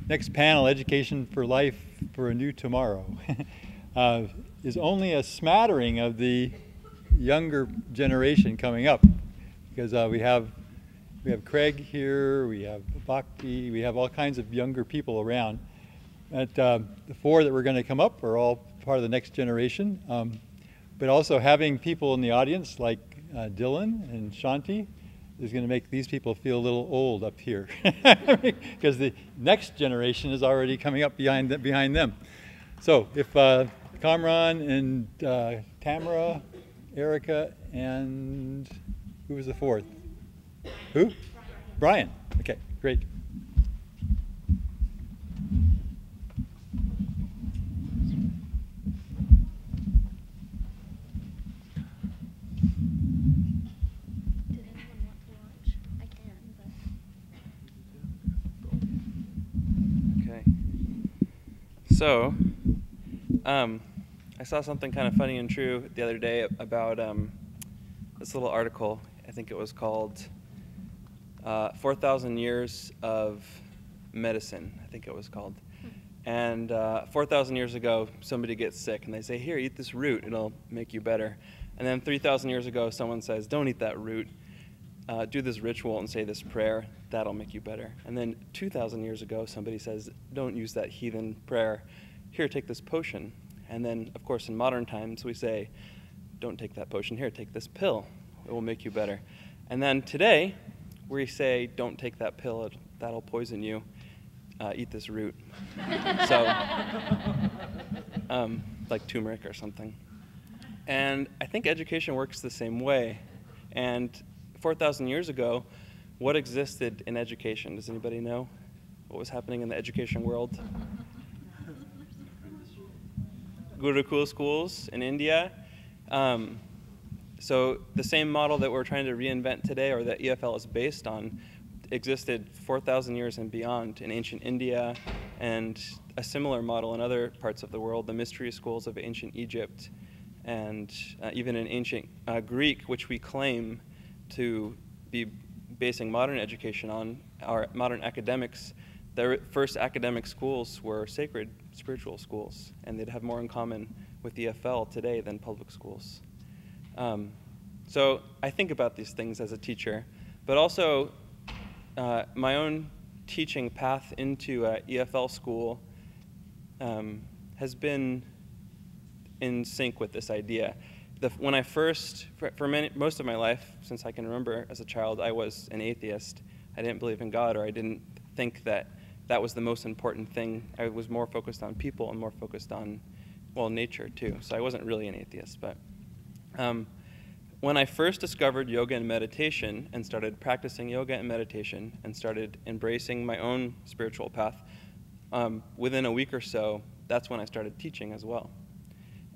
next panel, Education for Life for a New Tomorrow, is only a smattering of the younger generation coming up, because we have Craig here, we have Bhakti, we have all kinds of younger people around. But the four that were going to come up are all part of the next generation. But also having people in the audience like Dylan and Shanti is going to make these people feel a little old up here, because the next generation is already coming up behind them. So if Kamran and Tamara, Erica, and who was the fourth? Who? Bryan. Okay, great. So, I saw something kind of funny and true the other day about this little article. I think it was called 4,000 Years of Medicine, I think it was called. And 4,000 years ago, somebody gets sick, and they say, here, eat this root, it'll make you better. And then 3,000 years ago, someone says, don't eat that root. Do this ritual and say this prayer, that'll make you better. And then 2,000 years ago, somebody says, don't use that heathen prayer. Here, take this potion. And then, of course, in modern times, we say, don't take that potion. Here, take this pill. It will make you better. And then today, we say, don't take that pill. That'll poison you. Eat this root. So, like turmeric or something. And I think education works the same way. And 4,000 years ago, what existed in education? Does anybody know what was happening in the education world? Gurukul schools in India. So the same model that we're trying to reinvent today, or that EFL is based on, existed 4,000 years and beyond in ancient India, and a similar model in other parts of the world, the mystery schools of ancient Egypt, and even in ancient Greek, which we claim to be basing modern education on. Our modern academics, their first academic schools were sacred spiritual schools, and they'd have more in common with EFL today than public schools. So I think about these things as a teacher, but also my own teaching path into EFL school has been in sync with this idea. When I first, for most of my life, since I can remember as a child, I was an atheist. I didn't believe in God, or I didn't think that that was the most important thing. I was more focused on people and more focused on, well, nature too. So I wasn't really an atheist. But when I first discovered yoga and meditation and started practicing yoga and meditation and started embracing my own spiritual path, within a week or so, that's when I started teaching as well.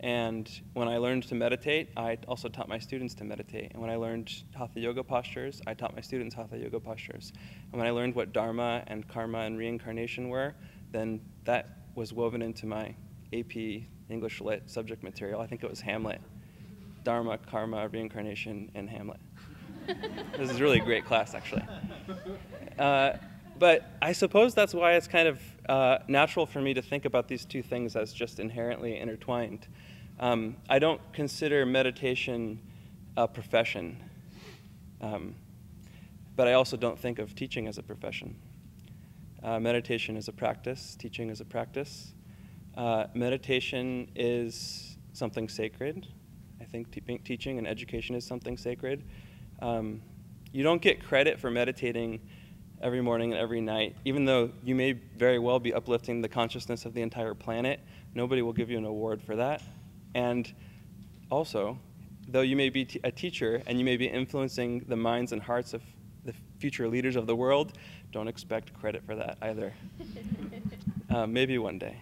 And when I learned to meditate, I also taught my students to meditate. And when I learned Hatha Yoga postures, I taught my students Hatha Yoga postures. And when I learned what Dharma and Karma and reincarnation were, then that was woven into my AP English Lit subject material. I think it was Hamlet. Dharma, Karma, reincarnation, and Hamlet. This is really a great class, actually. But I suppose that's why it's kind of natural for me to think about these two things as just inherently intertwined. I don't consider meditation a profession, but I also don't think of teaching as a profession. Meditation is a practice, teaching is a practice. Meditation is something sacred. I think teaching and education is something sacred. You don't get credit for meditating every morning and every night. Even though you may very well be uplifting the consciousness of the entire planet, nobody will give you an award for that. And also, though you may be a teacher and you may be influencing the minds and hearts of the future leaders of the world, don't expect credit for that either. Maybe one day.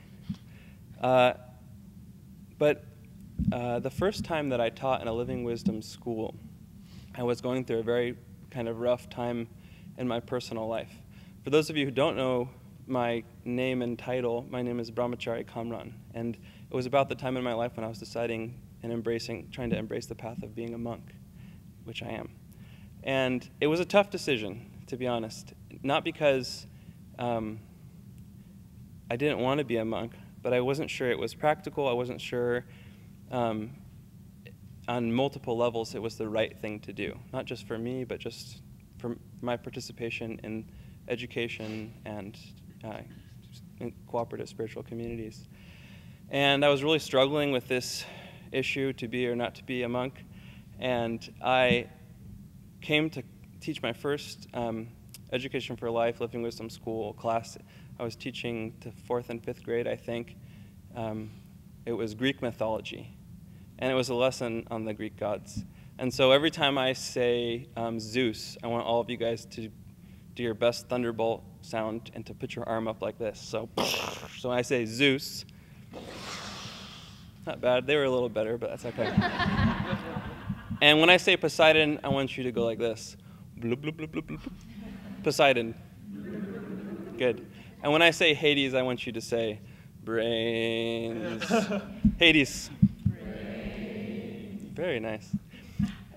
But the first time that I taught in a Living Wisdom school, I was going through a very kind of rough time in my personal life. For those of you who don't know my name and title, my name is Brahmachari Kamran, and it was about the time in my life when I was deciding and trying to embrace the path of being a monk, which I am. And it was a tough decision, to be honest, not because I didn't want to be a monk, but I wasn't sure it was practical. I wasn't sure on multiple levels it was the right thing to do, not just for me, but just for my participation in education and in cooperative spiritual communities. And I was really struggling with this issue, to be or not to be a monk. And I came to teach my first Education for Life, Living Wisdom School class. I was teaching to 4th and 5th grade, I think. It was Greek mythology. And it was a lesson on the Greek gods. And so every time I say Zeus, I want all of you guys to do your best thunderbolt sound and to put your arm up like this. So when I say Zeus, not bad. They were a little better, but that's okay. And when I say Poseidon, I want you to go like this. Bloop, bloop, bloop, bloop, bloop. Poseidon. Good. And when I say Hades, I want you to say brains. Hades. Brains. Very nice.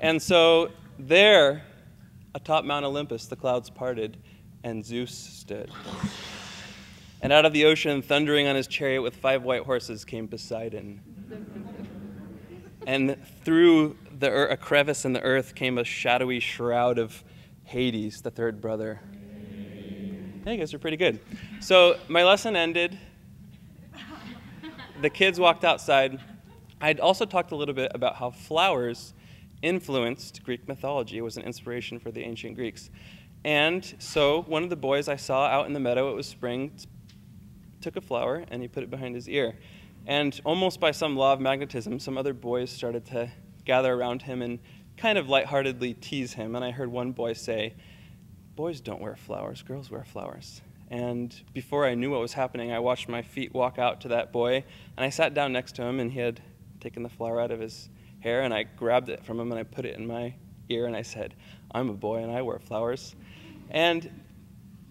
And so there, atop Mount Olympus, the clouds parted, and Zeus stood. And out of the ocean, thundering on his chariot with 5 white horses, came Poseidon. And through a crevice in the earth came a shadowy shroud of Hades, the 3rd brother. Hey, you guys are pretty good. So my lesson ended. The kids walked outside. I'd also talked a little bit about how flowers influenced Greek mythology. It was an inspiration for the ancient Greeks. And so one of the boys I saw out in the meadow, it was spring, took a flower and he put it behind his ear. And almost by some law of magnetism, some other boys started to gather around him and kind of lightheartedly tease him. And I heard one boy say, "Boys don't wear flowers, girls wear flowers." And before I knew what was happening, I watched my feet walk out to that boy, and I sat down next to him, and he had taken the flower out of his hair, and I grabbed it from him, and I put it in my ear, and I said, "I'm a boy, and I wear flowers." And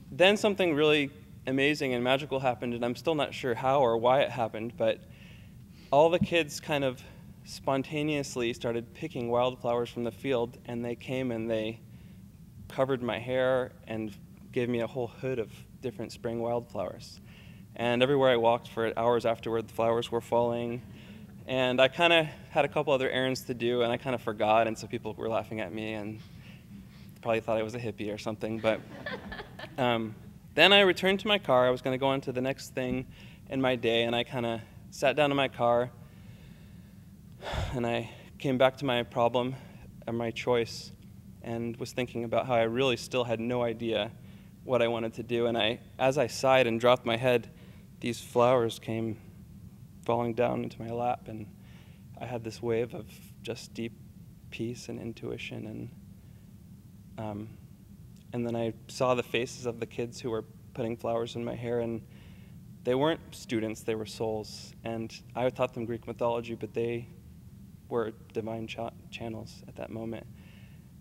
then something really amazing and magical happened, and I'm still not sure how or why it happened, but all the kids kind of spontaneously started picking wildflowers from the field, and they came and they covered my hair and gave me a whole hood of different spring wildflowers. And everywhere I walked for hours afterward, the flowers were falling. And I kind of had a couple other errands to do, and I kind of forgot, and so people were laughing at me and probably thought I was a hippie or something. But then I returned to my car. I was going to go on to the next thing in my day, and I kind of sat down in my car, and I came back to my problem and my choice, and was thinking about how I really still had no idea what I wanted to do. And as I sighed and dropped my head, these flowers came falling down into my lap, and I had this wave of just deep peace and intuition. And then I saw the faces of the kids who were putting flowers in my hair, and they weren't students, they were souls. And I taught them Greek mythology, but they were divine channels at that moment.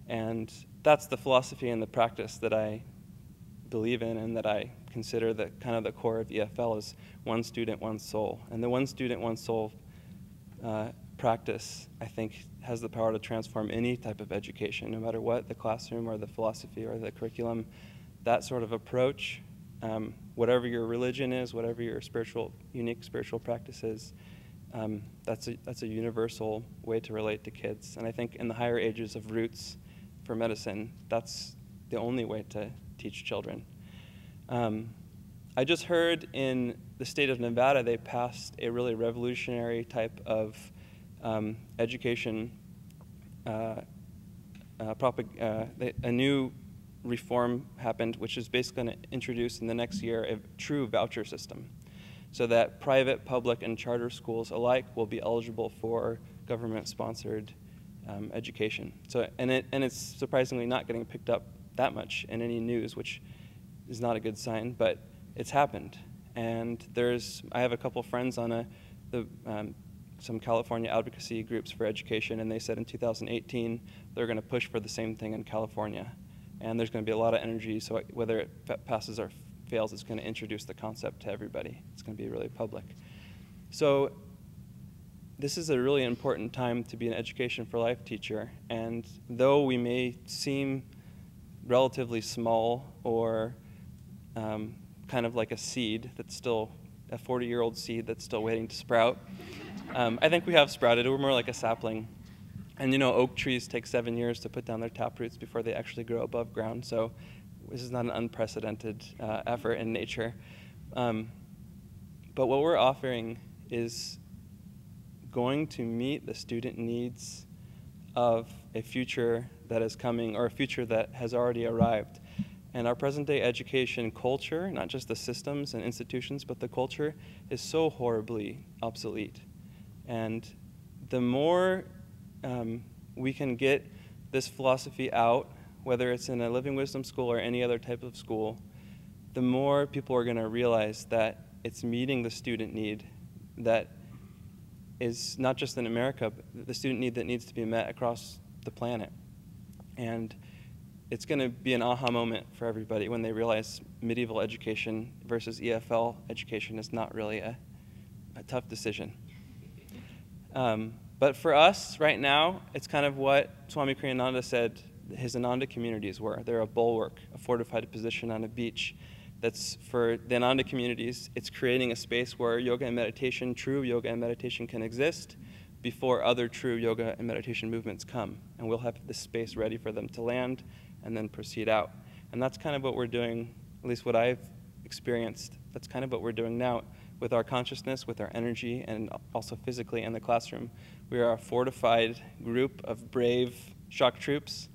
And that's the philosophy and the practice that I believe in, and that I consider the kind of the core of EFL is one student, one soul. And the one student, one soul practice, I think, has the power to transform any type of education, no matter what, the classroom or the philosophy or the curriculum. That sort of approach, whatever your religion is, whatever your unique spiritual practice is, that's a universal way to relate to kids. And I think in the higher ages of roots for medicine, that's the only way to teach children. I just heard in the state of Nevada, they passed a really revolutionary type of education, a new reform happened, which is basically going to introduce in the next year a true voucher system, so that private, public, and charter schools alike will be eligible for government-sponsored education. So, and it's surprisingly not getting picked up that much in any news, which is not a good sign, but it's happened. And I have a couple friends on some California advocacy groups for education, and they said in 2018 they're going to push for the same thing in California. And there's going to be a lot of energy, so whether it passes or fails, it's going to introduce the concept to everybody. It's going to be really public. So this is a really important time to be an Education for Life teacher, and though we may seem relatively small or kind of like a seed that's still a 40-year-old seed that's still waiting to sprout. I think we have sprouted. We're more like a sapling. And oak trees take 7 years to put down their taproots before they actually grow above ground. So this is not an unprecedented effort in nature. But what we're offering is going to meet the student needs of a future that is coming, or a future that has already arrived. And our present-day education culture, not just the systems and institutions, but the culture, is so horribly obsolete. And the more we can get this philosophy out, whether it's in a Living Wisdom school or any other type of school, the more people are going to realize that it's meeting the student need that is not just in America, but the student need that needs to be met across the planet. And it's going to be an aha moment for everybody when they realize medieval education versus EFL education is not really a tough decision. But for us right now, it's kind of what Swami Kriyananda said his Ananda communities were. They're a bulwark, a fortified position on a beach. That's for the Ananda communities. It's creating a space where yoga and meditation, true yoga and meditation, can exist before other true yoga and meditation movements come. And we'll have this space ready for them to land and then proceed out. And that's kind of what we're doing, at least what I've experienced. That's kind of what we're doing now with our consciousness, with our energy, and also physically in the classroom. We are a fortified group of brave shock troops,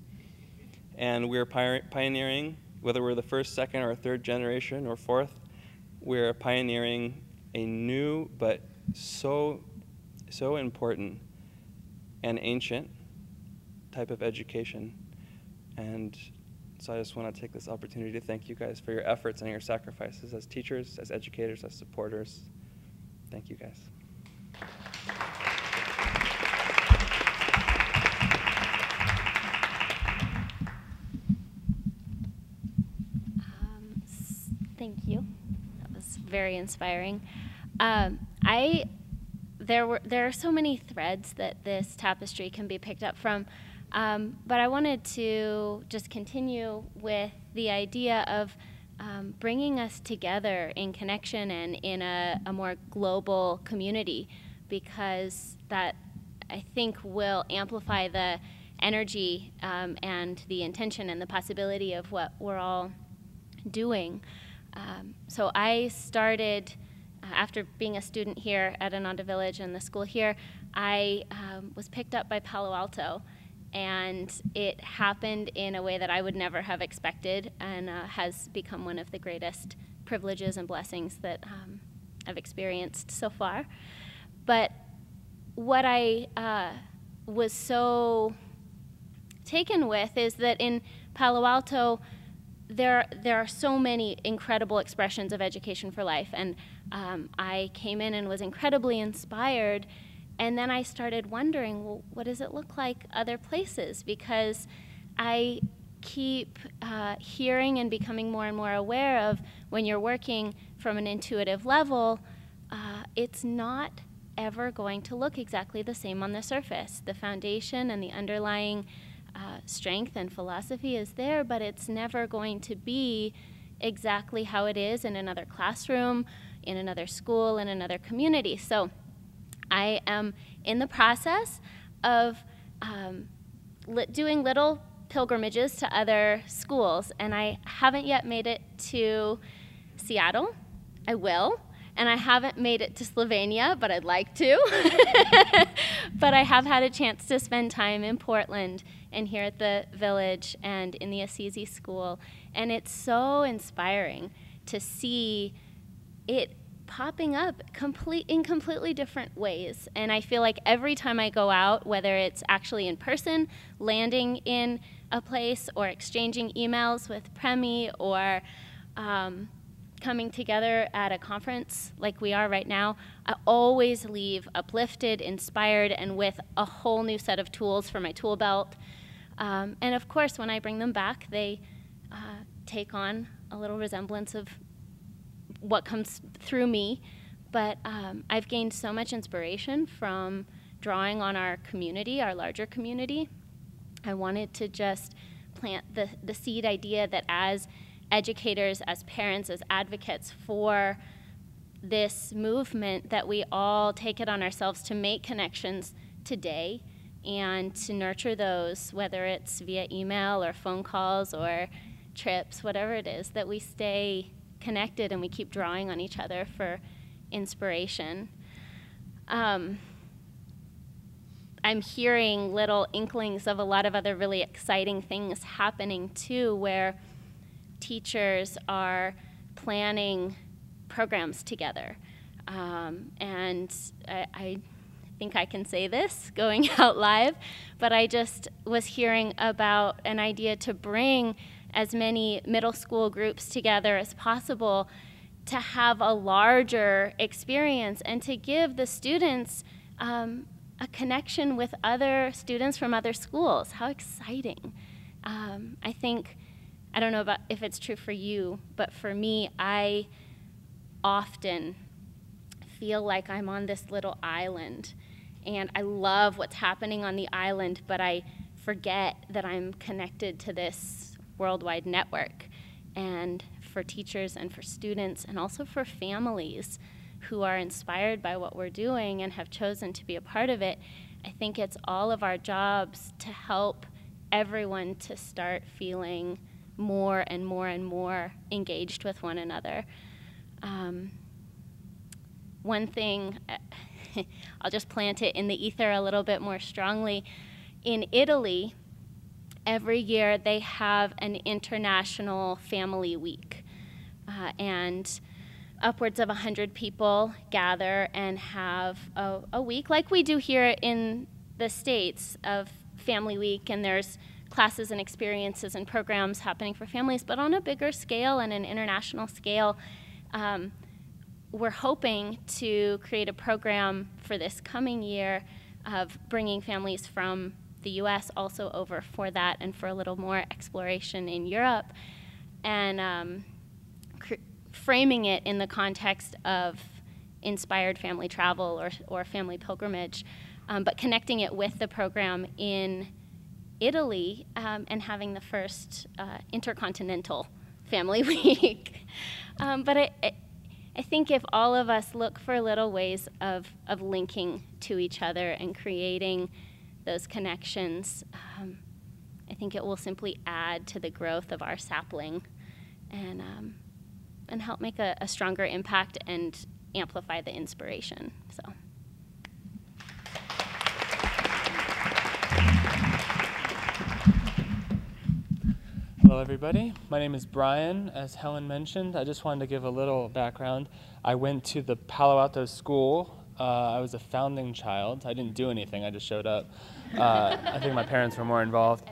and we're pioneering, whether we're the first, second, or third generation, or fourth, we're pioneering a new but so important and ancient type of education. And so I just want to take this opportunity to thank you guys for your efforts and your sacrifices as teachers, as educators, as supporters. Thank you guys. Thank you. That was very inspiring. There are so many threads that this tapestry can be picked up from, but I wanted to just continue with the idea of bringing us together in connection and in a more global community, because that, I think, will amplify the energy and the intention and the possibility of what we're all doing. So I started, after being a student here at Ananda Village and the school here, I was picked up by Palo Alto, and it happened in a way that I would never have expected, and has become one of the greatest privileges and blessings that I've experienced so far. But what I was so taken with is that in Palo Alto, there are so many incredible expressions of education for life, and I came in and was incredibly inspired, and then I started wondering, well, what does it look like other places? Because I keep hearing and becoming more and more aware of, when you're working from an intuitive level, it's not ever going to look exactly the same on the surface. The foundation and the underlying strength and philosophy is there, but it's never going to be exactly how it is in another classroom, in another school, in another community. So I am in the process of doing little pilgrimages to other schools, and I haven't yet made it to Seattle. I will. And I haven't made it to Slovenia, but I'd like to. But I have had a chance to spend time in Portland and here at the village and in the Assisi school. And it's so inspiring to see it popping up in completely different ways. And I feel like every time I go out, whether it's actually in person, landing in a place, or exchanging emails with Premi, or coming together at a conference like we are right now, I always leave uplifted, inspired, and with a whole new set of tools for my tool belt. And of course, when I bring them back, they take on a little resemblance of what comes through me. But I've gained so much inspiration from drawing on our community, our larger community. I wanted to just plant the seed idea that as educators, as parents, as advocates for this movement that we all take it on ourselves to make connections today and to nurture those, whether it's via email or phone calls or trips, whatever it is, that we stay connected and we keep drawing on each other for inspiration. I'm hearing little inklings of a lot of other really exciting things happening too, where teachers are planning programs together. And I think I can say this going out live, but I just was hearing about an idea to bring as many middle school groups together as possible to have a larger experience and to give the students a connection with other students from other schools. How exciting. I think, I don't know about if it's true for you, but for me, I often feel like I'm on this little island, and I love what's happening on the island, but I forget that I'm connected to this worldwide network. And for teachers and for students and also for families who are inspired by what we're doing and have chosen to be a part of it, I think it's all of our jobs to help everyone to start feeling more and more and more engaged with one another. One thing, I'll just plant it in the ether a little bit more strongly. In Italy, every year they have an international family week, and upwards of 100 people gather and have a week like we do here in the States of Family Week, and there's classes and experiences and programs happening for families, but on a bigger scale and an international scale. We're hoping to create a program for this coming year of bringing families from the US also over for that and for a little more exploration in Europe, and framing it in the context of inspired family travel or family pilgrimage, but connecting it with the program in Italy and having the first intercontinental family week. But I think if all of us look for little ways of linking to each other and creating those connections, I think it will simply add to the growth of our sapling and help make a stronger impact and amplify the inspiration. So. Hello everybody, my name is Bryan. As Helen mentioned, I just wanted to give a little background. I went to the Palo Alto school. I was a founding child. I didn't do anything, I just showed up. I think my parents were more involved.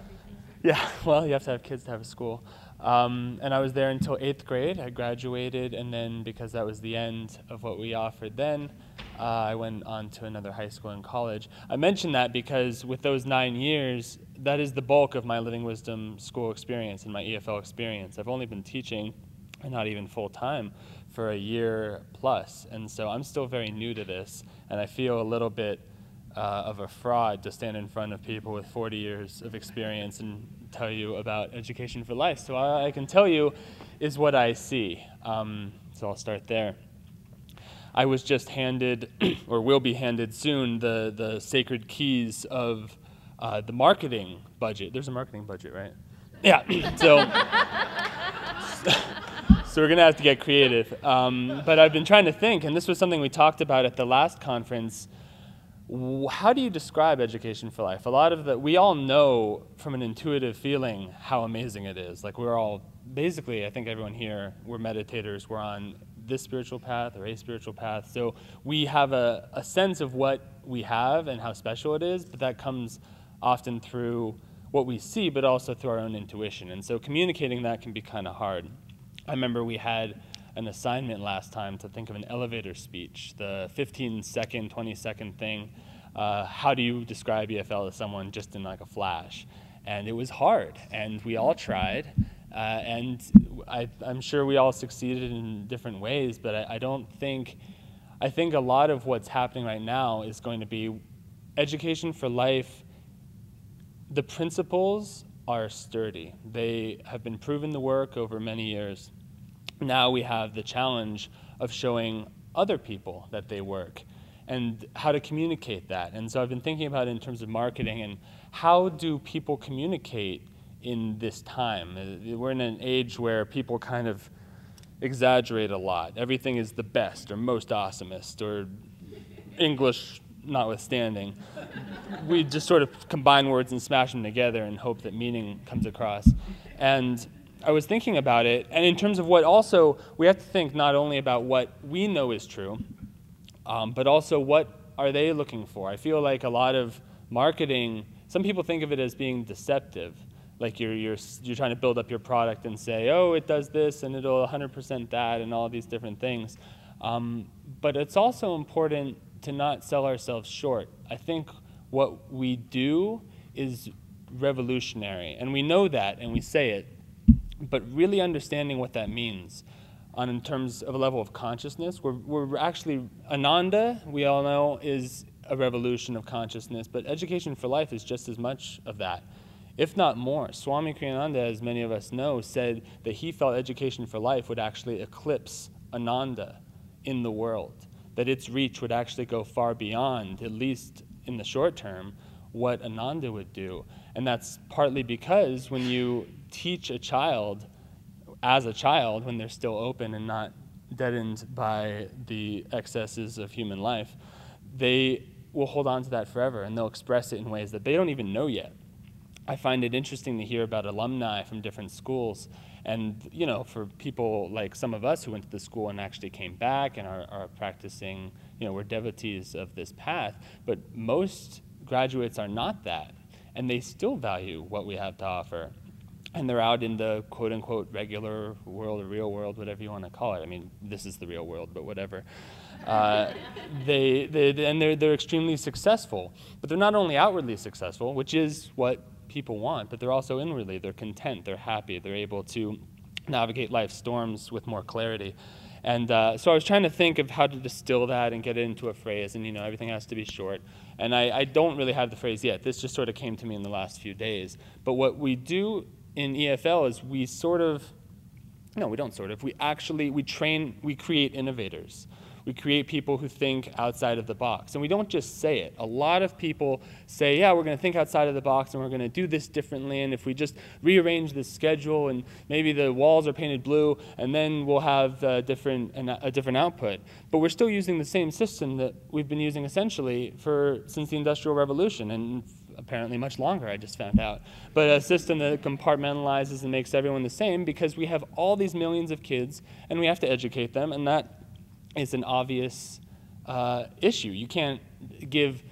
Yeah, well, you have to have kids to have a school. And I was there until 8th grade. I graduated, and then because that was the end of what we offered then, I went on to another high school and college. I mention that because with those 9 years, that is the bulk of my Living Wisdom school experience and my EFL experience. I've only been teaching, and not even full-time, for a year plus. And so I'm still very new to this, and I feel a little bit of a fraud to stand in front of people with 40 years of experience and tell you about education for life. So all I can tell you is what I see. So I'll start there. I was just handed, or will be handed soon, the sacred keys of the marketing budget. There's a marketing budget, right? Yeah, so we're gonna have to get creative. But I've been trying to think, and this was something we talked about at the last conference. How do you describe education for life? We all know from an intuitive feeling how amazing it is. Like we're all, basically, I think everyone here, we're meditators, we're on this spiritual path or a spiritual path. So we have a sense of what we have and how special it is, but that comes often through what we see, but also through our own intuition. And so communicating that can be kind of hard. I remember we had an assignment last time to think of an elevator speech, the 15-second, 20-second thing. How do you describe EFL to someone just in like a flash? And it was hard, and we all tried, and I'm sure we all succeeded in different ways, but I think a lot of what's happening right now is going to be education for life. The principles are sturdy. They have been proven to work over many years. Now we have the challenge of showing other people that they work and how to communicate that. And so I've been thinking about it in terms of marketing and how do people communicate in this time. We're in an age where people kind of exaggerate a lot. Everything is the best or most awesomest, or English notwithstanding. We just sort of combine words and smash them together and hope that meaning comes across. And I was thinking about it, and in terms of what also, we have to think not only about what we know is true, but also what are they looking for. I feel like a lot of marketing, some people think of it as being deceptive. Like you're trying to build up your product and say, oh, it does this and it'll 100% that and all these different things. But it's also important to not sell ourselves short. I think what we do is revolutionary, and we know that and we say it, but really understanding what that means in terms of a level of consciousness. We're actually, Ananda, we all know, is a revolution of consciousness, but Education for Life is just as much of that, if not more. Swami Kriyananda, as many of us know, said that he felt Education for Life would actually eclipse Ananda in the world, that its reach would actually go far beyond, at least in the short term, what Ananda would do. And that's partly because when you teach a child, as a child, when they're still open and not deadened by the excesses of human life, they will hold on to that forever, and they'll express it in ways that they don't even know yet. I find it interesting to hear about alumni from different schools, and you know, for people like some of us who went to the school and actually came back and are practicing, you know, we're devotees of this path, but most graduates are not that, and they still value what we have to offer. And they're out in the quote-unquote regular world or real world, whatever you want to call it. I mean, this is the real world, but whatever. They're extremely successful. But they're not only outwardly successful, which is what people want, but they're also inwardly. They're content, they're happy, they're able to navigate life's storms with more clarity. And so I was trying to think of how to distill that and get it into a phrase, and you know, everything has to be short. And I don't really have the phrase yet. This just sort of came to me in the last few days. But what we do in EFL is we create innovators. We create people who think outside of the box. And we don't just say it. A lot of people say, yeah, we're going to think outside of the box and we're going to do this differently, and if we just rearrange this schedule and maybe the walls are painted blue, and then we'll have a different output. But we're still using the same system that we've been using essentially since the Industrial Revolution, and apparently much longer, I just found out. But a system that compartmentalizes and makes everyone the same, because we have all these millions of kids and we have to educate them, and that is an obvious issue. You can't give,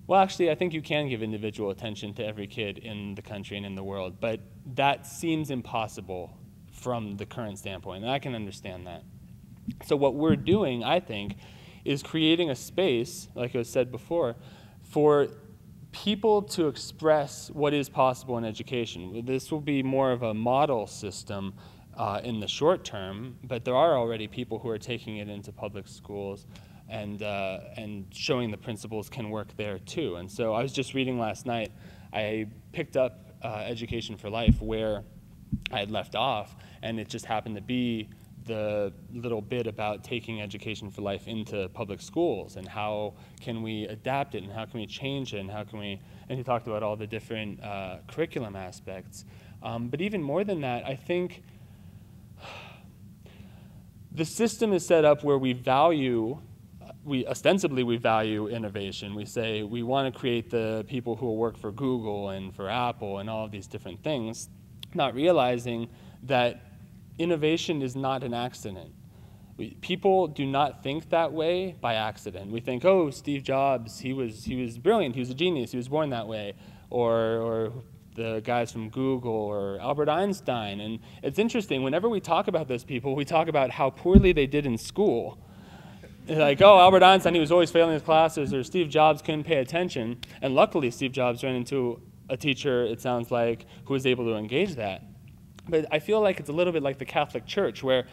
well, actually, I think you can give individual attention to every kid in the country and in the world, but that seems impossible from the current standpoint, and I can understand that. So what we're doing, I think, is creating a space, like I was said before, for people to express what is possible in education. This will be more of a model system in the short term, but there are already people who are taking it into public schools and showing the principles can work there too. And so I was just reading last night, I picked up Education for Life where I had left off, and it just happened to be the little bit about taking Education for Life into public schools and how can we adapt it and how can we change it and how can we, and he talked about all the different curriculum aspects. But even more than that, I think the system is set up where ostensibly we value innovation. We say we want to create the people who will work for Google and for Apple and all of these different things, not realizing that innovation is not an accident. People do not think that way by accident. We think, oh, Steve Jobs, he was brilliant, he was a genius, he was born that way, or the guys from Google, or Albert Einstein. And it's interesting, whenever we talk about those people, we talk about how poorly they did in school. Like, oh, Albert Einstein, he was always failing his classes, or Steve Jobs couldn't pay attention. And luckily, Steve Jobs ran into a teacher, it sounds like, who was able to engage that. But I feel like it's a little bit like the Catholic Church, where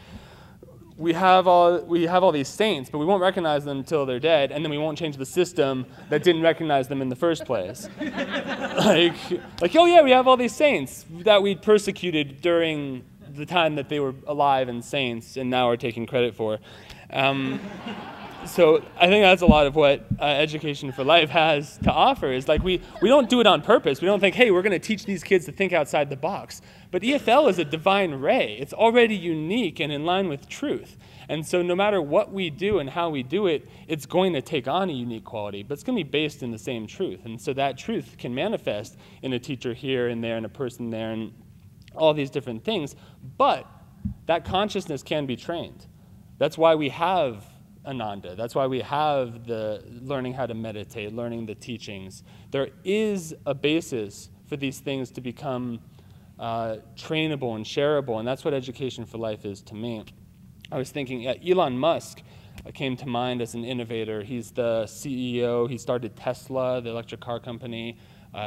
we have all these saints, but we won't recognize them until they're dead, and then we won't change the system that didn't recognize them in the first place. like, oh yeah, we have all these saints that we persecuted during the time that they were alive and saints, and now are taking credit for. So I think that's a lot of what Education for Life has to offer, is like we don't do it on purpose. We don't think, hey, we're going to teach these kids to think outside the box. But EFL is a divine ray. It's already unique and in line with truth. And so no matter what we do and how we do it, it's going to take on a unique quality, but it's going to be based in the same truth. And so that truth can manifest in a teacher here and there and a person there and all these different things. But that consciousness can be trained. That's why we have Ananda. That's why we have the learning how to meditate, learning the teachings. There is a basis for these things to become trainable and shareable, and that's what Education for Life is to me. I was thinking, Elon Musk came to mind as an innovator. He's the CEO. He started Tesla, the electric car company.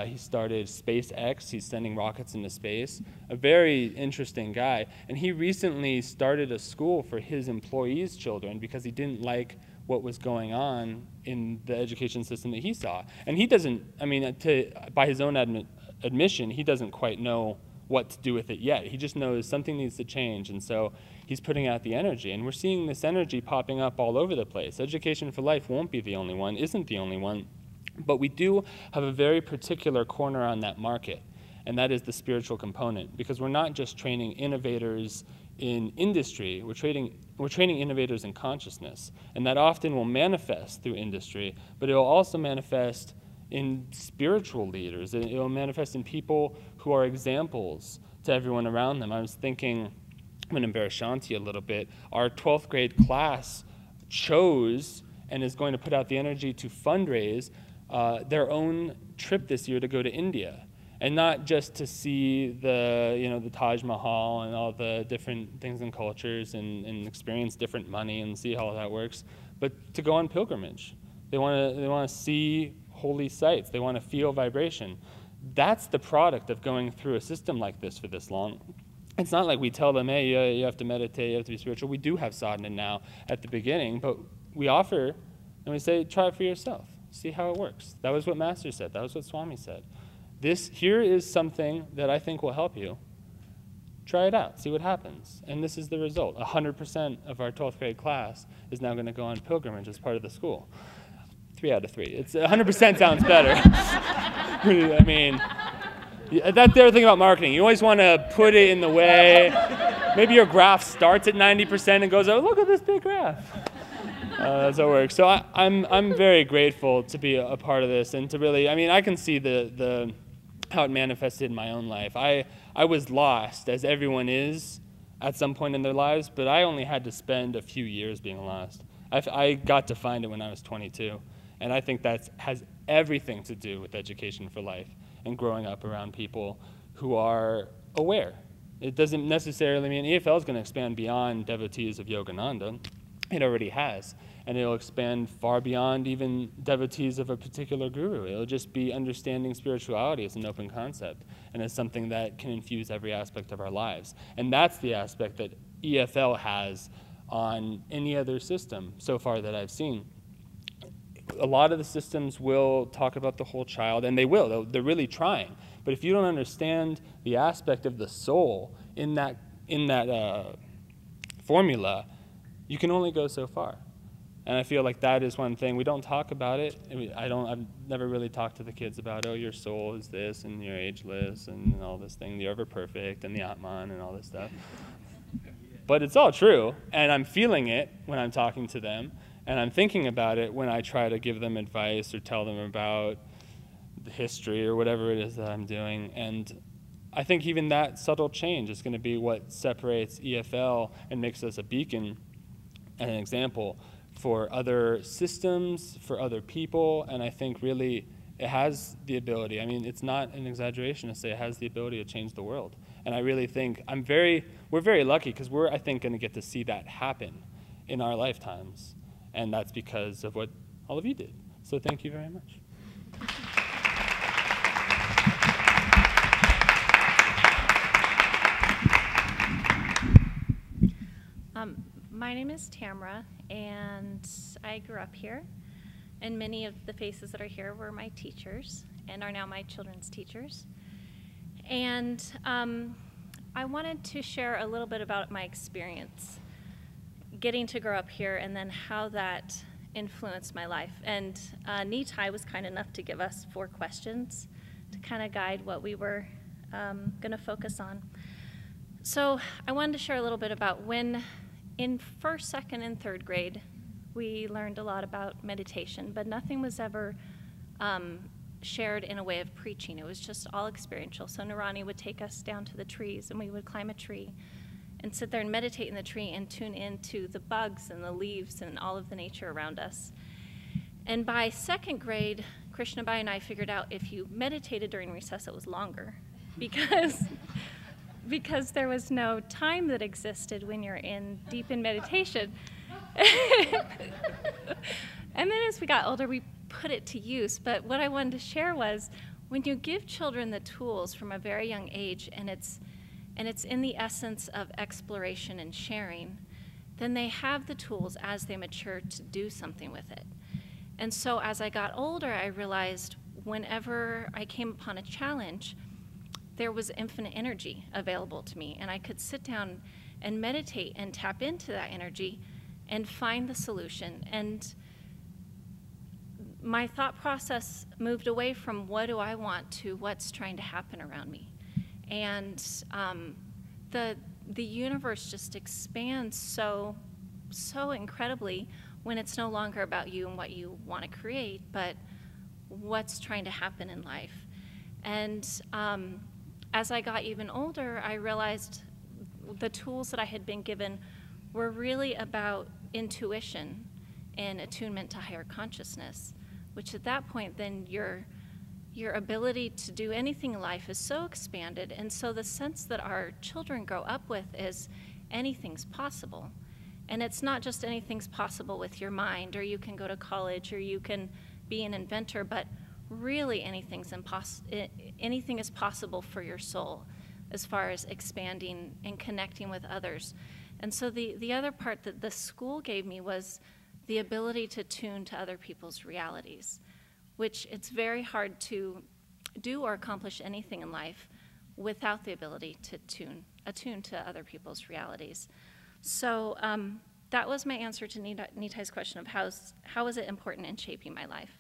He started SpaceX. He's sending rockets into space. A very interesting guy. And he recently started a school for his employees' children because he didn't like what was going on in the education system that he saw. And he doesn't, I mean, by his own admission, he doesn't quite know what to do with it yet. He just knows something needs to change, and so he's putting out the energy. And we're seeing this energy popping up all over the place. Education for Life won't be the only one, isn't the only one. But we do have a very particular corner on that market, and that is the spiritual component, because we're not just training innovators in industry, we're training innovators in consciousness, and that often will manifest through industry, but it will also manifest in spiritual leaders. It will manifest in people who are examples to everyone around them. I was thinking, I'm going to embarrass Shanti a little bit, our 12th grade class chose and is going to put out the energy to fundraise their own trip this year to go to India, and not just to see the Taj Mahal and all the different things and cultures and experience different money and see how that works, but to go on pilgrimage. They want to see holy sites. They want to feel vibration. That's the product of going through a system like this for this long. It's not like we tell them, hey, you have to meditate, you have to be spiritual. We do have sadhana now at the beginning, but we offer and we say, try it for yourself. See how it works. That was what Master said. That was what Swami said. Here is something that I think will help you. Try it out. See what happens. And this is the result. 100% of our 12th grade class is now going to go on pilgrimage as part of the school. 3 out of 3. It's 100% sounds better. I mean, that's the other thing about marketing. You always want to put it in the way. Maybe your graph starts at 90% and goes, oh, look at this big graph. That's how it works. So I'm very grateful to be a part of this and to really, I mean, I can see how it manifested in my own life. I was lost, as everyone is at some point in their lives, but I only had to spend a few years being lost. I got to find it when I was 22. And I think that has everything to do with Education for Life and growing up around people who are aware. It doesn't necessarily mean EFL is going to expand beyond devotees of Yogananda. It already has. And it'll expand far beyond even devotees of a particular guru. It'll just be understanding spirituality as an open concept and as something that can infuse every aspect of our lives. And that's the aspect that EFL has on any other system so far that I've seen. A lot of the systems will talk about the whole child, and they will. They're really trying. But if you don't understand the aspect of the soul in that formula, you can only go so far. And I feel like that is one thing. We don't talk about it. I've never really talked to the kids about, oh, your soul is this, and you're ageless, and all this thing, the ever perfect, and the Atman, and all this stuff. But it's all true, and I'm feeling it when I'm talking to them. And I'm thinking about it when I try to give them advice or tell them about the history or whatever it is that I'm doing. And I think even that subtle change is going to be what separates EFL and makes us a beacon and an example for other systems, for other people. And I think really it has the ability. I mean, it's not an exaggeration to say it has the ability to change the world. And I really think we're very lucky because we're, I think, going to get to see that happen in our lifetimes. And that's because of what all of you did. So thank you very much. My name is Tamara, and I grew up here. And many of the faces that are here were my teachers and are now my children's teachers. And I wanted to share a little bit about my experience getting to grow up here and then how that influenced my life. And Nitai was kind enough to give us 4 questions to kind of guide what we were going to focus on. So I wanted to share a little bit about when in 1st, 2nd, and 3rd grade, we learned a lot about meditation, but nothing was ever shared in a way of preaching. It was just all experiential. So Nurani would take us down to the trees, and we would climb a tree and sit there and meditate in the tree and tune into the bugs and the leaves and all of the nature around us. And by 2nd grade, Krishnabai and I figured out if you meditated during recess, it was longer because there was no time that existed when you're deep in meditation. And then as we got older, we put it to use. But what I wanted to share was when you give children the tools from a very young age, and it's in the essence of exploration and sharing, then they have the tools as they mature to do something with it. And so as I got older, I realized whenever I came upon a challenge, there was infinite energy available to me, and I could sit down and meditate and tap into that energy and find the solution. And my thought process moved away from what do I want to what's trying to happen around me. And the universe just expands so incredibly when it's no longer about you and what you want to create, but what's trying to happen in life. And as I got even older, I realized the tools that I had been given were really about intuition and attunement to higher consciousness, which at that point then your ability to do anything in life is so expanded. And so the sense that our children grow up with is anything's possible. And it's not just anything's possible with your mind, or you can go to college, or you can be an inventor, but really anything is possible for your soul as far as expanding and connecting with others. And so the other part that the school gave me was the ability to tune to other people's realities, which it's very hard to do or accomplish anything in life without the ability to attune to other people's realities. So that was my answer to Nitai's question of how is it important in shaping my life.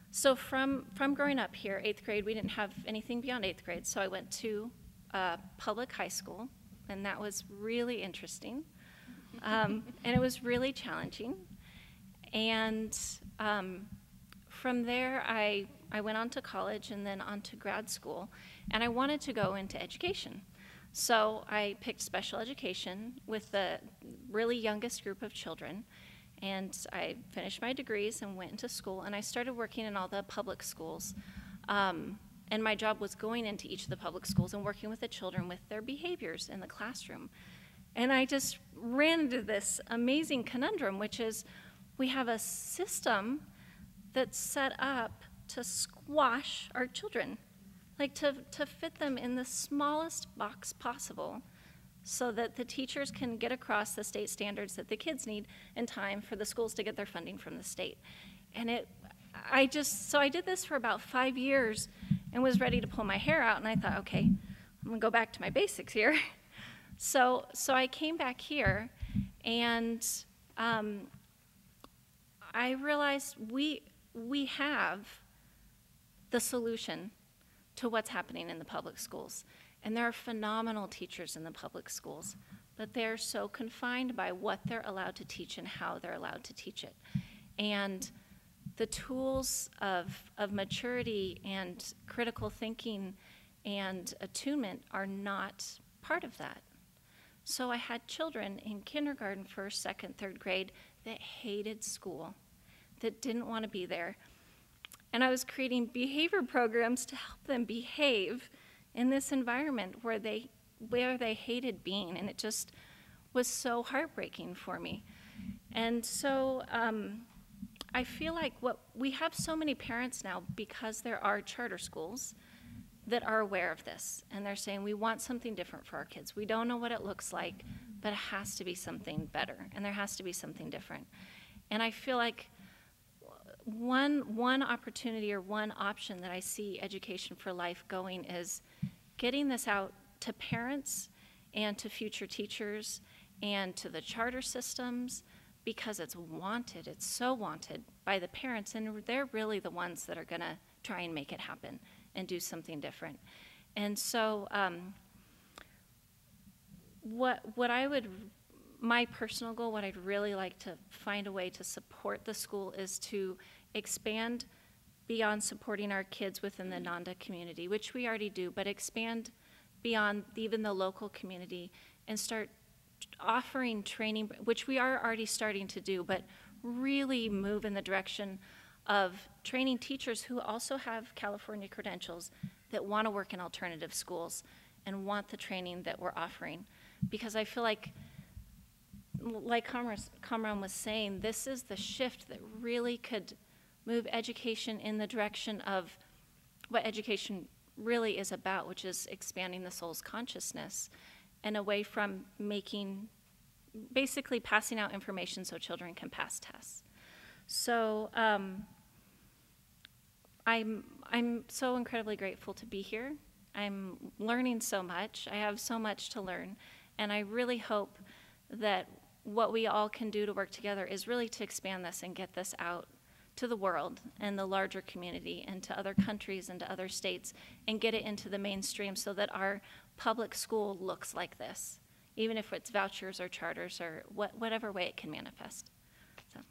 So from growing up here, 8th grade, we didn't have anything beyond 8th grade, so I went to public high school, and that was really interesting, and it was really challenging. And from there, I went on to college and then on to grad school, and I wanted to go into education. So I picked special education with the really youngest group of children, and I finished my degrees and went into school, and I started working in all the public schools. And my job was going into each of the public schools and working with the children with their behaviors in the classroom. And I just ran into this amazing conundrum, which is we have a system that's set up to squash our children, like to fit them in the smallest box possible so that the teachers can get across the state standards that the kids need in time for the schools to get their funding from the state. And I did this for about 5 years and was ready to pull my hair out, and I thought, okay, I'm gonna go back to my basics here. So I came back here, and I realized we have the solution to what's happening in the public schools. And there are phenomenal teachers in the public schools, but they're so confined by what they're allowed to teach and how they're allowed to teach it. And the tools of maturity and critical thinking and attunement are not part of that. So I had children in kindergarten, 1st, 2nd, 3rd grade that hated school, that didn't want to be there. And I was creating behavior programs to help them behave in this environment where they hated being, and it just was so heartbreaking for me. And so I feel like we have so many parents now, because there are charter schools that are aware of this, and they're saying we want something different for our kids. We don't know what it looks like, but it has to be something better, and there has to be something different. And I feel like one opportunity or one option that I see Education for Life going is getting this out to parents and to future teachers and to the charter systems, because it's wanted. It's so wanted by the parents, and they're really the ones that are going to try and make it happen and do something different. And so my personal goal, what I'd really like to find a way to support the school is to expand beyond supporting our kids within the Nanda community, which we already do, but expand beyond even the local community and start offering training, which we are already starting to do, but really move in the direction of training teachers who also have California credentials that want to work in alternative schools and want the training that we're offering. Because I feel like Kamran was saying, this is the shift that really could move education in the direction of what education really is about, which is expanding the soul's consciousness and away from basically passing out information so children can pass tests. So I'm so incredibly grateful to be here. I'm learning so much. I have so much to learn. And I really hope that what we all can do to work together is really to expand this and get this out to the world and the larger community and to other countries and to other states and get it into the mainstream so that our public school looks like this, even if it's vouchers or charters or whatever way it can manifest. So.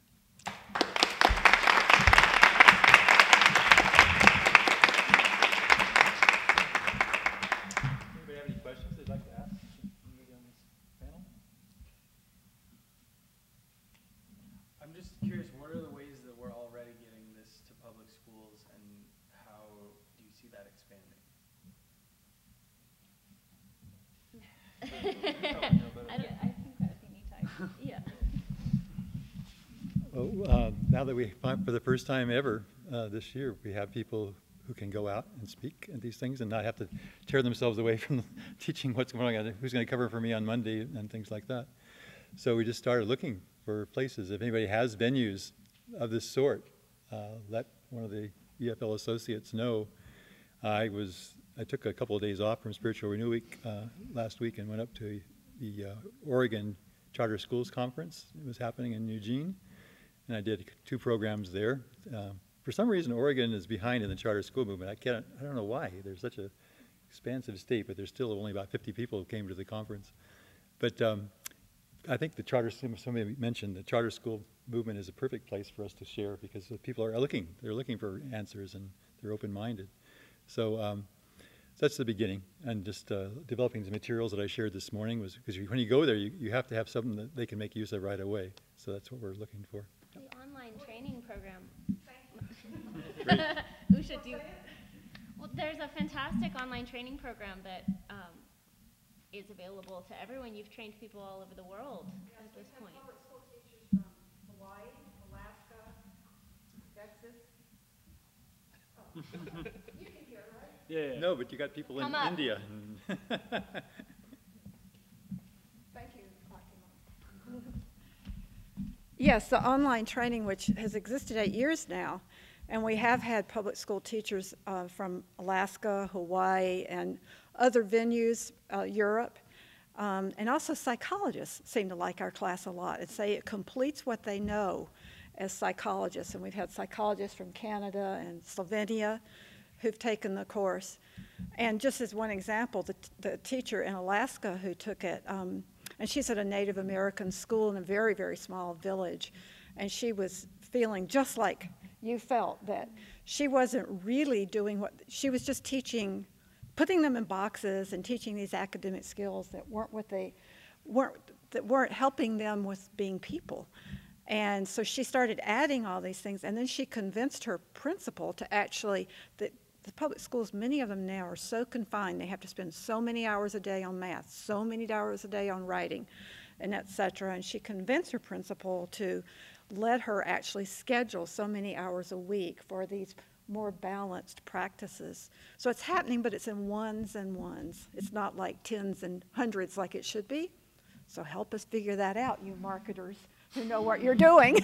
Anybody have any questions they'd like to ask anybody on this panel? I'm just curious, what are the ways that we're already getting this to public schools, and how do you see that expanding? I think that would be neat time. Yeah. Well, now that we, for the first time ever this year, we have people who can go out and speak at these things and not have to tear themselves away from teaching what's going on, who's going to cover for me on Monday and things like that. So we just started looking for places. If anybody has venues of this sort, let one of the EFL associates know. I took a couple of days off from Spiritual Renew Week last week and went up to the Oregon Charter Schools Conference. It was happening in Eugene, and I did 2 programs there. For some reason, Oregon is behind in the charter school movement. I don't know why. They're such an expansive state, but there's still only about 50 people who came to the conference. But I think the charter, somebody mentioned, the charter school movement is a perfect place for us to share because people are looking. They're looking for answers and they're open-minded. So that's the beginning. And just developing the materials that I shared this morning was because when you go there, you have to have something that they can make use of right away. So that's what we're looking for. The online training program. Great. Well, there's a fantastic online training program that is available to everyone. You've trained people all over the world at this point. Public school teachers from Hawaii, Alaska, Texas. Oh. You can hear, right? Yeah. No, but you got people in India. Thank you, Yes, the online training, which has existed 8 years now, and we have had public school teachers from Alaska, Hawaii, and other venues, Europe, and also psychologists seem to like our class a lot and say it completes what they know as psychologists. And we've had psychologists from Canada and Slovenia who've taken the course. And just as one example, the teacher in Alaska who took it, and she's at a Native American school in a very, very small village, and she was feeling just like you felt, that she wasn't really doing what, she was just teaching, putting them in boxes and teaching these academic skills that weren't helping them with being people. And so she started adding all these things, and then she convinced her principal to actually, the public schools, many of them now are so confined, they have to spend so many hours a day on math, so many hours a day on writing, and et cetera. And she convinced her principal to let her actually schedule so many hours a week for these more balanced practices. So it's happening, but it's in ones and ones. It's not like tens and hundreds like it should be. So help us figure that out, you marketers who know what you're doing.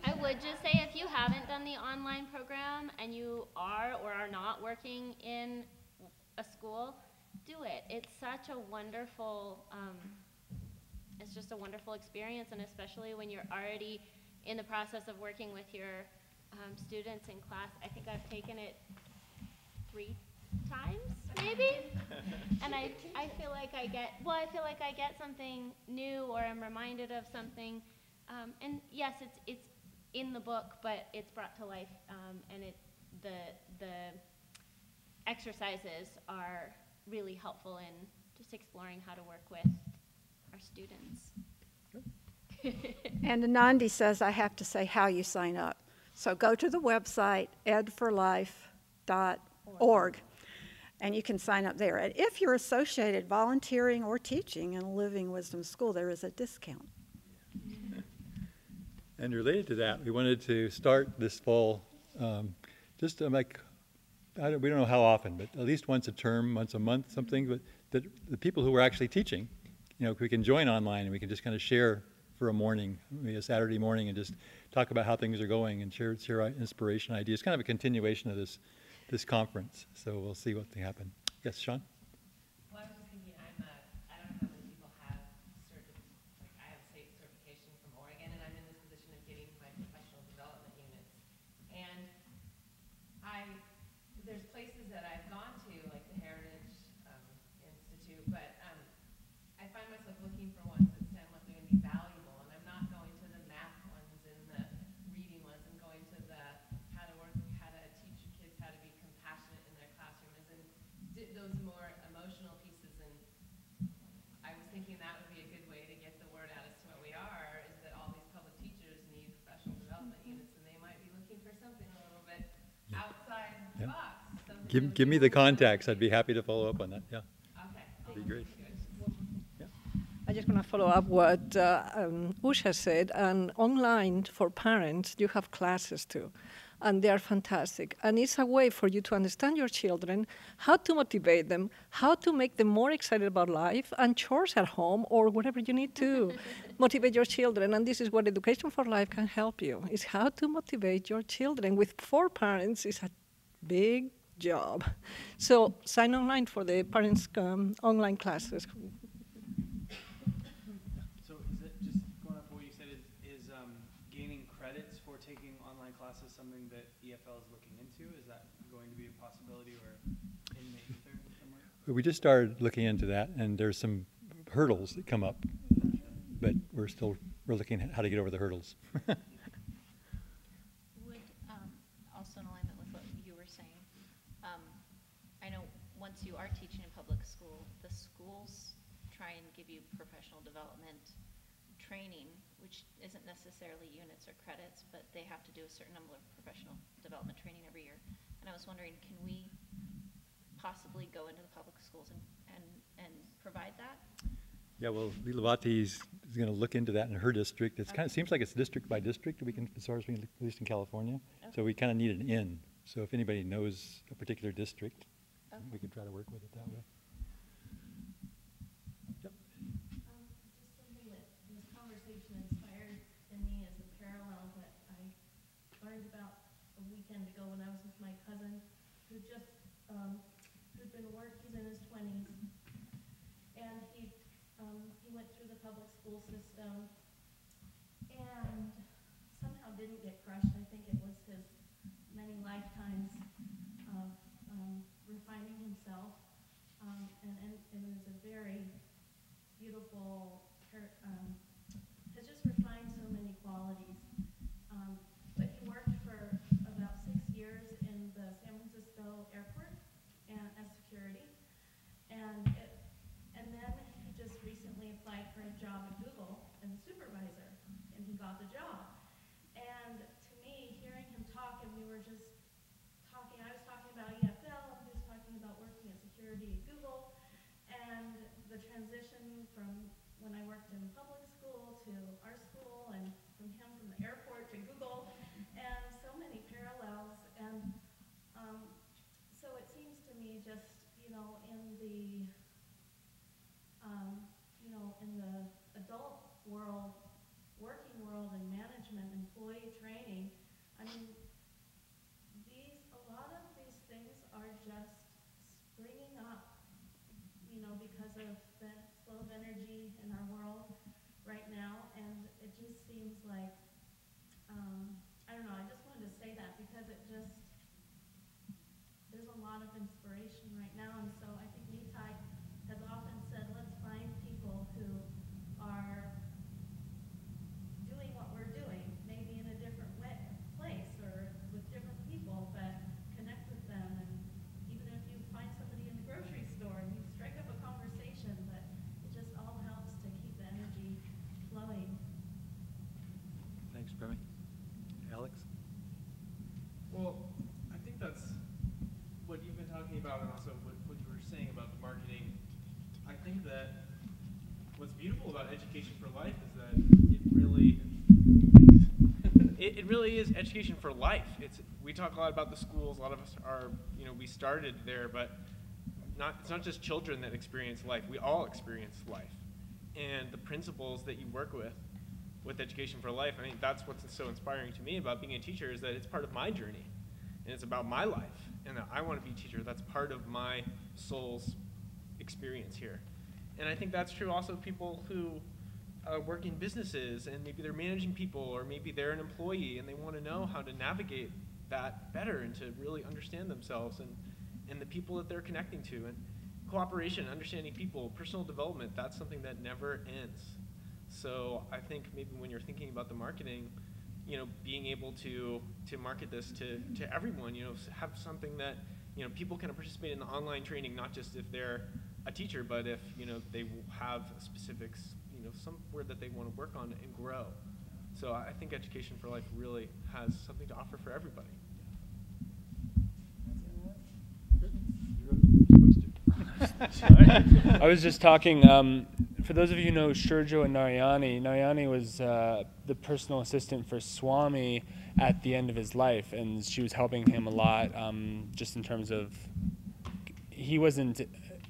I would just say, if you haven't done the online program and you are or are not working in a school, do it. It's such a wonderful, it's just a wonderful experience, and especially when you're already in the process of working with your students in class. I think I've taken it 3 times, maybe? And I feel like I get something new, or I'm reminded of something. And yes, it's in the book, but it's brought to life, and the exercises are really helpful in just exploring how to work with our students. And Anandi says I have to say how you sign up. So go to the website, edforlife.org, and you can sign up there. And if you're associated volunteering or teaching in a Living Wisdom school, there is a discount. And related to that, we wanted to start this fall, just to make, we don't know how often, but at least once a term, once a month, something, but that the people who are actually teaching, we can join online and we can just kind of share for a morning, maybe a Saturday morning, and just talk about how things are going and share inspiration ideas. Kind of a continuation of this conference. So we'll see what can happen. Yes, Sean? Well, I was just thinking, I don't know how many people have I have state certification from Oregon, and I'm in this position of getting my professional development units. And there's places that I've gone to, like the Heritage Institute, but I find myself looking for ones that sound like they're going to be valuable, and I'm not going to the math ones and the reading ones. I'm going to the how to teach your kids how to be compassionate in their classrooms, and those more emotional pieces. And I was thinking that would be a good way to get the word out as to what we are, is that all these public teachers need professional development units, and they might be looking for something a little bit outside the box. Give me the contacts. I'd be happy to follow up on that. Yeah. Okay. That'd be great. I just want to follow up what Usha said. And online for parents, you have classes too. And they are fantastic. And it's a way for you to understand your children, how to motivate them, how to make them more excited about life and chores at home or whatever you need to motivate your children. And this is what Education for Life can help you, is how to motivate your children. With 4 parents, it's a big job. So sign online for the parents' online classes. So is it, just going off what you said, is gaining credits for taking online classes something that EFL is looking into? Is that going to be a possibility or in the ether somewhere? We just started looking into that, and there's some hurdles that come up, but we're looking at how to get over the hurdles. Would, also in alignment with what you were saying, I know once you are teaching in public school, the schools try and give you professional development training, which isn't necessarily units or credits, but they have to do a certain number of professional development training every year. And I was wondering, can we possibly go into the public schools and provide that? Yeah, well, Leelavati is going to look into that in her district. It's kind of seems like it's district by district. We can, as far as at least in California. Okay. So we kind of need an in. So if anybody knows a particular district, we can try to work with it that way. Yep. Just something that this conversation inspired in me is a parallel that I learned about a weekend ago when I was with my cousin, who just who'd been he's in his 20s, and he went through the public school system and somehow didn't get crushed. I think it was his many lifetimes of refining himself, and it was a very beautiful, has just refined so many qualities. But he worked for about 6 years in the San Francisco airport and as security, and then he just recently applied for a job at Google as a supervisor, and he got the job. And to me, hearing him talk, and we were just talking, I was talking about EFL, and he was talking about working as security at Google, and the transition from when I worked in public school to our school, and from him from the airport to Google, and so many parallels. And so it seems to me just, in the adult world, working world, and management, employee training, I mean, a lot of these things are just springing up seems like, I don't know, I just wanted to say that because it just, there's a lot of inspiration right now, and so I think Nitai has often said, let's find people who are doing what we're doing, maybe in a different place or with different people, but connect with them. And even if you find somebody in the grocery store and you strike up a conversation, but it just all helps to keep the energy flowing. Thanks, Bremy. Alex? Well, I think that's what you've been talking about, and also what you were saying about the marketing. I think that what's beautiful about Education for Life is that it really is education for life. We talk a lot about the schools. A lot of us are, we started there, but it's not just children that experience life. We all experience life, and the principles that you work with Education for Life, I think that's what's so inspiring to me about being a teacher, is that it's part of my journey, and it's about my life, and that I want to be a teacher. That's part of my soul's experience here. And I think that's true also of people who work in businesses, and maybe they're managing people, or maybe they're an employee, and they want to know how to navigate that better and to really understand themselves and the people that they're connecting to. And cooperation, understanding people, personal development, that's something that never ends. So I think maybe when you're thinking about the marketing, being able to market this to everyone, have something that, people can participate in the online training, not just if they're a teacher, but if, they have specifics, somewhere that they want to work on and grow. So I think Education for Life really has something to offer for everybody. I was just talking, for those of you who know Shurjo and Narayani was the personal assistant for Swami at the end of his life, and she was helping him a lot, just in terms of, he wasn't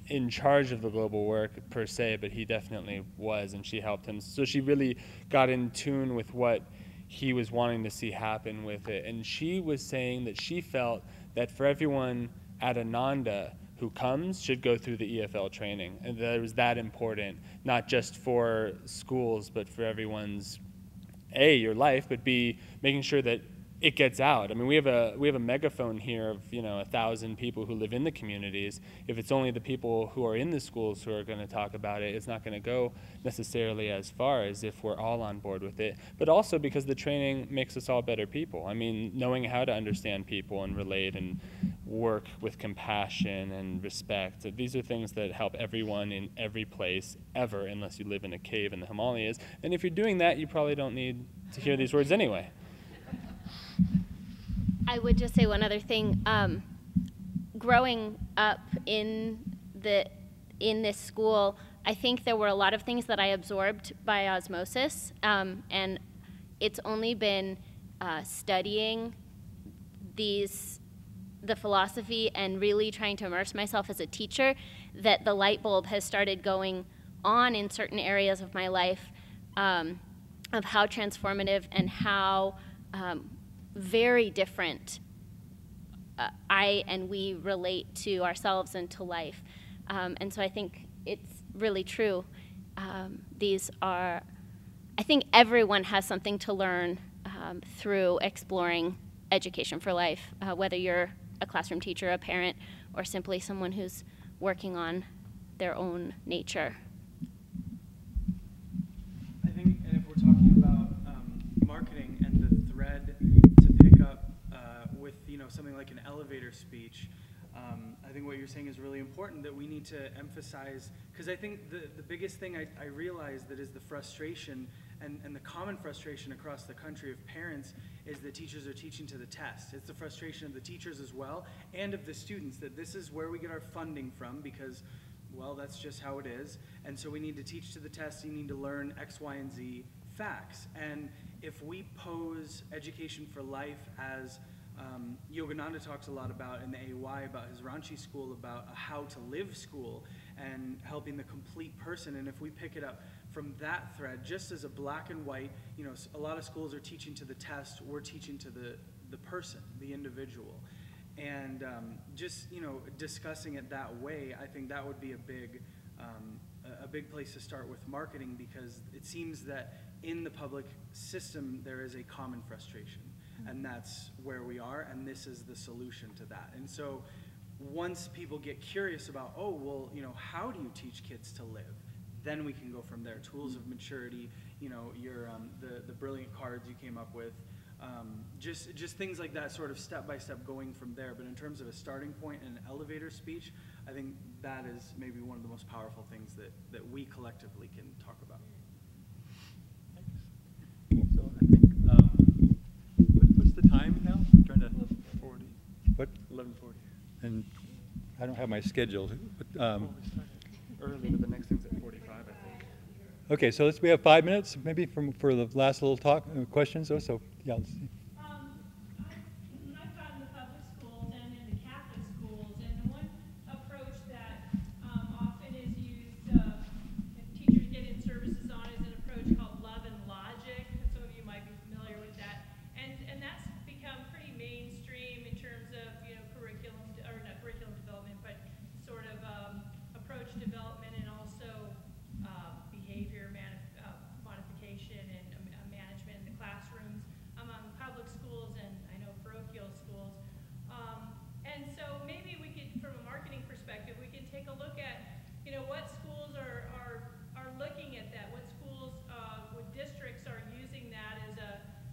in charge of the global work per se, but he definitely was, and she helped him. So she really got in tune with what he was wanting to see happen with it. And she was saying that she felt that for everyone at Ananda who comes should go through the EFL training, and that it was that important, not just for schools, but for everyone's, A, your life, but B, making sure that it gets out. I mean, we have a megaphone here of 1,000 people who live in the communities. If it's only the people who are in the schools who are going to talk about it, it's not going to go necessarily as far as if we're all on board with it. But also because the training makes us all better people. I mean, knowing how to understand people and relate and work with compassion and respect. These are things that help everyone in every place ever, unless you live in a cave in the Himalayas. And if you're doing that, you probably don't need to hear these words anyway. I would just say one other thing. Growing up in this school, I think there were a lot of things that I absorbed by osmosis, and it's only been studying the philosophy and really trying to immerse myself as a teacher that the light bulb has started going on in certain areas of my life, of how transformative and how very different I and we relate to ourselves and to life. And so I think it's really true. I think everyone has something to learn through exploring Education for Life, whether you're a classroom teacher, a parent, or simply someone who's working on their own nature. I think, and if we're talking about marketing and the thread to pick up with something like an elevator speech, I think what you're saying is really important, that we need to emphasize, because I think the biggest thing I realize that is the frustration and the common frustration across the country of parents is that teachers are teaching to the test. It's the frustration of the teachers as well, and of the students, that this is where we get our funding from, because, well, that's just how it is. And so we need to teach to the test. You need to learn X, Y, and Z facts. And if we pose Education for Life as Yogananda talks a lot about in the AY, about his Ranchi school, about a how to live school and helping the complete person. And if we pick it up from that thread, just as a black and white, a lot of schools are teaching to the test, we're teaching to the person, the individual. And just, discussing it that way, I think that would be a big a big place to start with marketing, because it seems that in the public system there is a common frustration, and that's where we are, and this is the solution to that. And so once people get curious about, oh, well, you know, how do you teach kids to live? Then we can go from there. Tools of maturity, you know, your the brilliant cards you came up with, just things like that, sort of step by step going from there. But in terms of a starting point and an elevator speech, I think that is maybe one of the most powerful things that we collectively can talk about. So I think, what's the time now? I'm trying to. 11:40. What? 11:40. And I don't have my schedule. But, We started early, but the next thing's at 45, I think. okay, so we have 5 minutes maybe for the last little talk, questions. So yeah, let's see. I've taught in the public schools and in the Catholic schools, and the one approach that often is used, if teachers get in services on, is an approach called love and logic. Some of you might be familiar with that, and that's become pretty mainstream in terms of, you know, curriculum, or not curriculum development, but sort of approach development, and also behavior modification and management in the classrooms among public schools and I know parochial schools. And so maybe we could, from a marketing perspective, we can take a look at, you know, what schools are looking at that, what schools, what districts are using that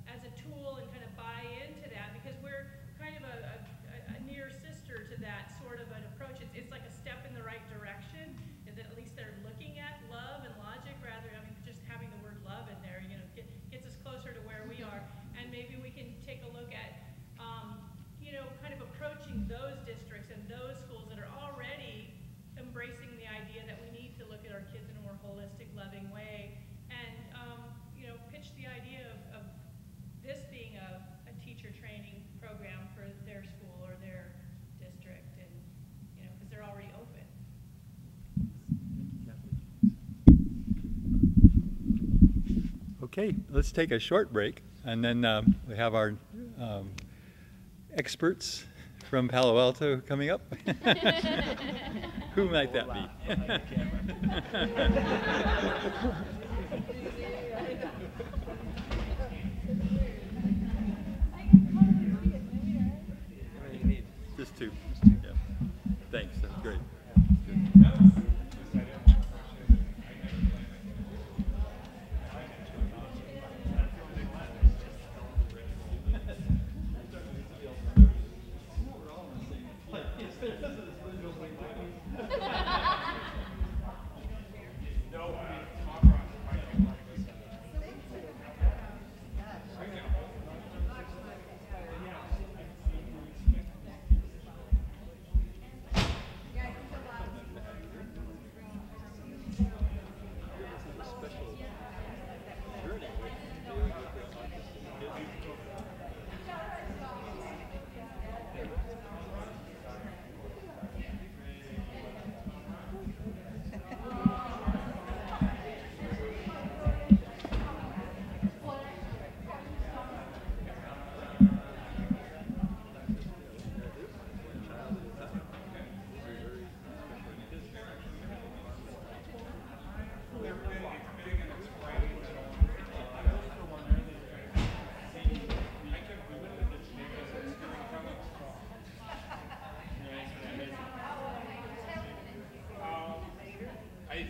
as a tool, and kind of buy into that, because we're kind of a near sister to that sort of an approach. It's like a step in the right direction, and that at least they're looking at love and logic rather, I mean, just having the word love in there, you know, gets us closer to where we are. And maybe we can take a look at, you know, kind of approaching those districts and those schools that are already embracing the idea that we need to look at our kids in a more holistic, loving way, and, you know, pitch the idea of this being a teacher training program for their school or their district, and, you know, because they're already open. Okay, let's take a short break, and then we have our experts from Palo Alto coming up. Who might that be? Just two. Yeah. Thanks, that's great.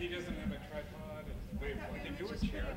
He doesn't have a tripod. Wait, can you do a chair?